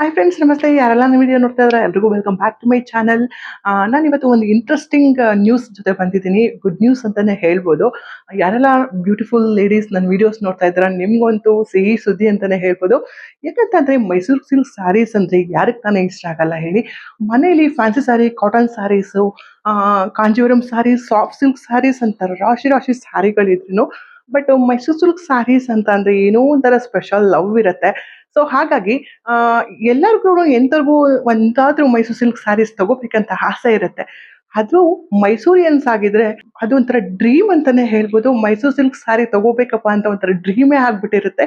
Hi friends, ನಮಸ್ತೆ. ಯಾರೆಲ್ಲ ನನ್ನ ವಿಡಿಯೋ ನೋಡ್ತಾ ಇದ್ದಾರೆ ಎಲ್ರಿಗೂ welcome back to my channel. ನಾನು ಇವತ್ತು ಒಂದು ಇಂಟ್ರೆಸ್ಟಿಂಗ್ ನ್ಯೂಸ್ ಜೊತೆ ಬಂದಿದ್ದೀನಿ. ಗುಡ್ ನ್ಯೂಸ್ ಅಂತಾನೆ ಹೇಳ್ಬೋದು. ಯಾರೆಲ್ಲ ಬ್ಯೂಟಿಫುಲ್ ಲೇಡೀಸ್ ನನ್ನ ವಿಡಿಯೋಸ್ ನೋಡ್ತಾ ಇದ್ದಾರೆ, ನಿಮ್ಗಂತೂ ಸಿಹಿ ಸುದ್ದಿ ಅಂತಾನೆ ಹೇಳ್ಬೋದು. ಯಾಕಂತಂದ್ರೆ ಮೈಸೂರು ಸಿಲ್ಕ್ ಸ್ಯಾರೀಸ್ ಅಂದ್ರೆ ಯಾರಿಗೆ ತಾನೇ ಇಷ್ಟ ಆಗಲ್ಲ ಹೇಳಿ. ಮನೇಲಿ fancy saree, cotton sarees, Kanjeevaram sarees, soft silk sarees ಅಂತ ರಾಶಿ ರಾಶಿ ಸ್ಯಾರಿಗಳಿದ್ರು, ಬಟ್ ಮೈಸೂರು ಸಿಲ್ಕ್ ಸ್ಯಾರೀಸ್ ಅಂತ ಅಂದ್ರೆ ಏನೋ ಒಂಥರ ಸ್ಪೆಷಲ್ ಲವ್ ಇರುತ್ತೆ. ಸೊ ಹಾಗಾಗಿ ಆ ಎಲ್ಲರಿಗೂ ಎಂತರ್ಗೂ ಒಂದಾದ್ರೂ ಮೈಸೂರು ಸಿಲ್ಕ್ ಸ್ಯಾರೀಸ್ ತಗೋಬೇಕಂತ ಆಸೆ ಇರುತ್ತೆ. ಅದು ಮೈಸೂರಿಯನ್ಸ್ ಆಗಿದ್ರೆ ಅದು ಒಂಥರ ಡ್ರೀಮ್ ಅಂತಾನೆ ಹೇಳ್ಬೋದು. ಮೈಸೂರು ಸಿಲ್ಕ್ ಸ್ಯಾರಿ ತಗೋಬೇಕಪ್ಪ ಅಂತ ಒಂಥರ ಡ್ರೀಮೇ ಆಗ್ಬಿಟ್ಟಿರುತ್ತೆ.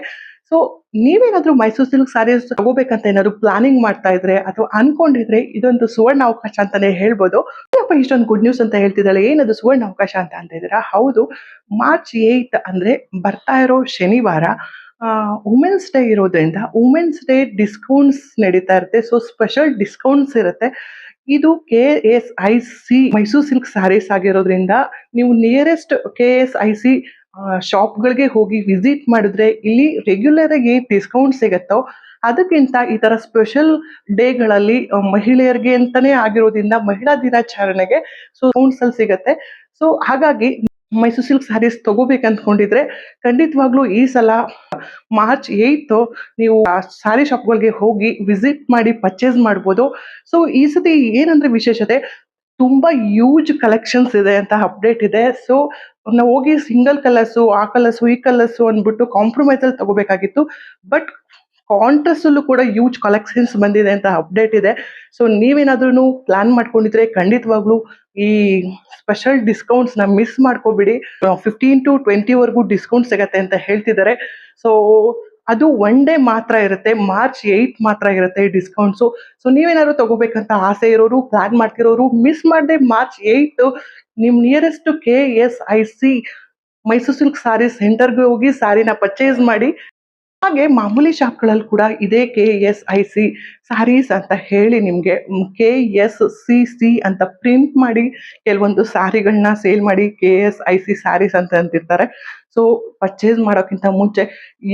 ಸೊ ನೀವೇನಾದ್ರೂ ಮೈಸೂರು ಸಿಲ್ಕ್ ಸ್ಯಾರೀಸ್ ತಗೋಬೇಕಂತ ಏನಾದ್ರು ಪ್ಲಾನಿಂಗ್ ಮಾಡ್ತಾ ಇದ್ರೆ ಅಥವಾ ಅನ್ಕೊಂಡಿದ್ರೆ ಇದೊಂದು ಸುವರ್ಣ ಅವಕಾಶ ಅಂತಾನೆ ಹೇಳ್ಬೋದು. ಏನಪ್ಪ ಇಷ್ಟೊಂದು ಗುಡ್ ನ್ಯೂಸ್ ಅಂತ ಹೇಳ್ತಿದ್ದಾಳೆ, ಏನದು ಸುವರ್ಣ ಅವಕಾಶ ಅಂತ ಇದ್ದೀರಾ? ಹೌದು, ಮಾರ್ಚ್ 8 ಅಂದ್ರೆ ಬರ್ತಾ ಇರೋ ಶನಿವಾರ ವುಮೆನ್ಸ್ ಡೇ ಇರೋದ್ರಿಂದ ವುಮೆನ್ಸ್ ಡೇ ಡಿಸ್ಕೌಂಟ್ಸ್ ನಡೀತಾ ಇರುತ್ತೆ. ಸೊ ಸ್ಪೆಷಲ್ ಡಿಸ್ಕೌಂಟ್ಸ್ ಇರುತ್ತೆ. ಇದು KSIC ಮೈಸೂರು ಸಿಲ್ಕ್ ಸ್ಯಾರೀಸ್ ಆಗಿರೋದ್ರಿಂದ ನೀವು ನಿಯರೆಸ್ಟ್ KSIC ಶಾಪ್ಗಳಿಗೆ ಹೋಗಿ ವಿಸಿಟ್ ಮಾಡಿದ್ರೆ ಇಲ್ಲಿ ರೆಗ್ಯುಲರ್ ಆಗಿ ಡಿಸ್ಕೌಂಟ್ ಸಿಗುತ್ತೋ ಅದಕ್ಕಿಂತ ಈ ತರ ಸ್ಪೆಷಲ್ ಡೇಗಳಲ್ಲಿ ಮಹಿಳೆಯರಿಗೆ ಅಂತಾನೆ ಆಗಿರೋದ್ರಿಂದ ಮಹಿಳಾ ದಿನಾಚರಣೆಗೆ ಸೊ ಡಿಸ್ಕೌಂಟ್ಸ್ ಅಲ್ಲಿ ಸಿಗತ್ತೆ. ಸೊ ಹಾಗಾಗಿ ಮೈಸೂರು ಸಿಲ್ಕ್ ಸ್ಯಾರೀಸ್ ತಗೋಬೇಕಂತ್ಕೊಂಡಿದ್ರೆ ಖಂಡಿತವಾಗ್ಲೂ ಈ ಸಲ ಮಾರ್ಚ್ 8 ನೀವು ಸ್ಯಾರಿ ಶಾಪ್ಗಳಿಗೆ ಹೋಗಿ ವಿಸಿಟ್ ಮಾಡಿ ಪರ್ಚೇಸ್ ಮಾಡ್ಬೋದು. ಸೊ ಈ ಸತಿ ಏನಂದ್ರೆ ವಿಶೇಷತೆ, ತುಂಬಾ ಯೂಜ್ ಕಲೆಕ್ಷನ್ಸ್ ಇದೆ ಅಂತ ಅಪ್ಡೇಟ್ ಇದೆ. ಸೊ ನಾವು ಹೋಗಿ ಸಿಂಗಲ್ ಕಲರ್ಸು, ಆ ಕಲರ್ಸು, ಈ ಕಲರ್ಸು ಅಂದ್ಬಿಟ್ಟು ಕಾಂಪ್ರಮೈಸ್ ಅಲ್ಲಿ ತಗೋಬೇಕಾಗಿತ್ತು. ಬಟ್ ಕಾಂಟ್ರಾಸ್ಟ್ ಅಲ್ಲೂ ಕೂಡ ಯೂಜ್ ಕಲೆಕ್ಷನ್ಸ್ ಬಂದಿದೆ ಅಂತ ಅಪ್ಡೇಟ್ ಇದೆ. ಸೊ ನೀವೇನಾದ್ರೂ ಪ್ಲಾನ್ ಮಾಡ್ಕೊಂಡಿದ್ರೆ ಖಂಡಿತವಾಗ್ಲೂ ಈ ಸ್ಪೆಷಲ್ ಡಿಸ್ಕೌಂಟ್ಸ್ ನ ಮಿಸ್ ಮಾಡ್ಕೋಬಿಡಿ. 15 to 20 ವರೆಗೂ ಡಿಸ್ಕೌಂಟ್ ಸಿಗತ್ತೆ ಅಂತ ಹೇಳ್ತಿದ್ದಾರೆ. ಸೊ ಅದು ಒನ್ ಡೇ ಮಾತ್ರ ಇರುತ್ತೆ, ಮಾರ್ಚ್ 8 ಮಾತ್ರ ಇರುತ್ತೆ ಈ ಡಿಸ್ಕೌಂಟ್ಸು. ಸೊ ನೀವೇನಾದ್ರು ತಗೋಬೇಕಂತ ಆಸೆ ಇರೋರು, ಪ್ಲಾನ್ ಮಾಡ್ತಿರೋರು ಮಿಸ್ ಮಾಡದೆ ಮಾರ್ಚ್ 8 ನಿಮ್ nearest KSIC Mysuru silk sari ಸೆಂಟರ್ಗೆ ಹೋಗಿ ಸ್ಯಾರಿನ ಪರ್ಚೇಸ್ ಮಾಡಿ. ಹಾಗೆ ಮಾಮೂಲಿ ಶಾಪ್ಗಳಲ್ಲಿ ಕೂಡ ಇದೇ KSIC ಸ್ಯಾರೀಸ್ ಅಂತ ಹೇಳಿ ನಿಮ್ಗೆ KSCC ಅಂತ ಪ್ರಿಂಟ್ ಮಾಡಿ ಕೆಲವೊಂದು ಸ್ಯಾರಿಗಳನ್ನ ಸೇಲ್ ಮಾಡಿ KSIC ಸ್ಯಾರೀಸ್ ಅಂತ ಅಂತಿರ್ತಾರೆ. ಸೊ ಪರ್ಚೇಸ್ ಮಾಡೋಕ್ಕಿಂತ ಮುಂಚೆ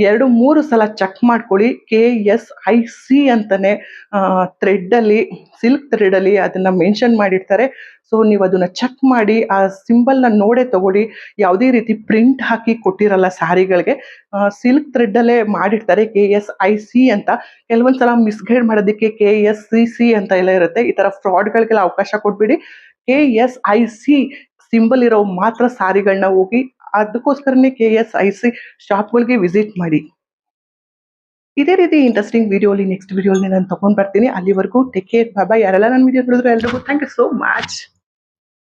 2-3 ಸಲ ಚೆಕ್ ಮಾಡ್ಕೊಳ್ಳಿ. KSIC ಅಂತಾನೆ ಥ್ರೆಡ್ ಅಲ್ಲಿ, ಸಿಲ್ಕ್ ಥ್ರೆಡ್ ಅಲ್ಲಿ ಅದನ್ನ ಮೆನ್ಷನ್ ಮಾಡಿರ್ತಾರೆ. ಸೊ ನೀವು ಅದನ್ನ ಚೆಕ್ ಮಾಡಿ ಆ ಸಿಂಬಲ್ ನ ನೋಡೇ ತಗೊಳ್ಳಿ. ಯಾವುದೇ ರೀತಿ ಪ್ರಿಂಟ್ ಹಾಕಿ ಕೊಟ್ಟಿರಲ್ಲ ಸ್ಯಾರಿಗಳಿಗೆ, ಸಿಲ್ಕ್ ಥ್ರೆಡ್ ಅಲ್ಲೇ ಮಾಡಿರ್ತಾರೆ KSIC ಅಂತ. ಕೆಲವೊಂದ್ಸಲ ಮಿಸ್ಗೈಡ್ ಮಾಡೋದಕ್ಕೆ KSCC ಅಂತ ಎಲ್ಲ ಇರುತ್ತೆ. ಈ ತರ ಫ್ರಾಡ್ಗಳಿಗೆಲ್ಲ ಅವಕಾಶ ಕೊಟ್ಬಿಡಿ. KSIC ಸಿಂಬಲ್ ಇರೋ ಮಾತ್ರ ಸ್ಯಾರಿಗಳನ್ನ ಹೋಗಿ, ಅದಕ್ಕೋಸ್ಕರನೇ KSIC ಶಾಪ್ಗಳಿಗೆ ವಿಸಿಟ್ ಮಾಡಿ. ಇದೇ ರೀತಿ ಇಂಟ್ರೆಸ್ಟಿಂಗ್ ವಿಡಿಯೋಲಿ ನೆಕ್ಸ್ಟ್ ವಿಡಿಯೋಲಿ ನಾನು ತಗೊಂಡ್ ಬರ್ತೀನಿ. ಅಲ್ಲಿವರೆಗೂ ಟೇಕ್ ಕೇರ್, ಬಾಯ್ ಬಾಯ್. ಯಾರೆಲ್ಲ ನನ್ನ ವಿಡಿಯೋ ನೋಡಿದ್ರೆ ಎಲ್ರಿಗೂ ಥ್ಯಾಂಕ್ ಯು ಸೋ ಮಚ್.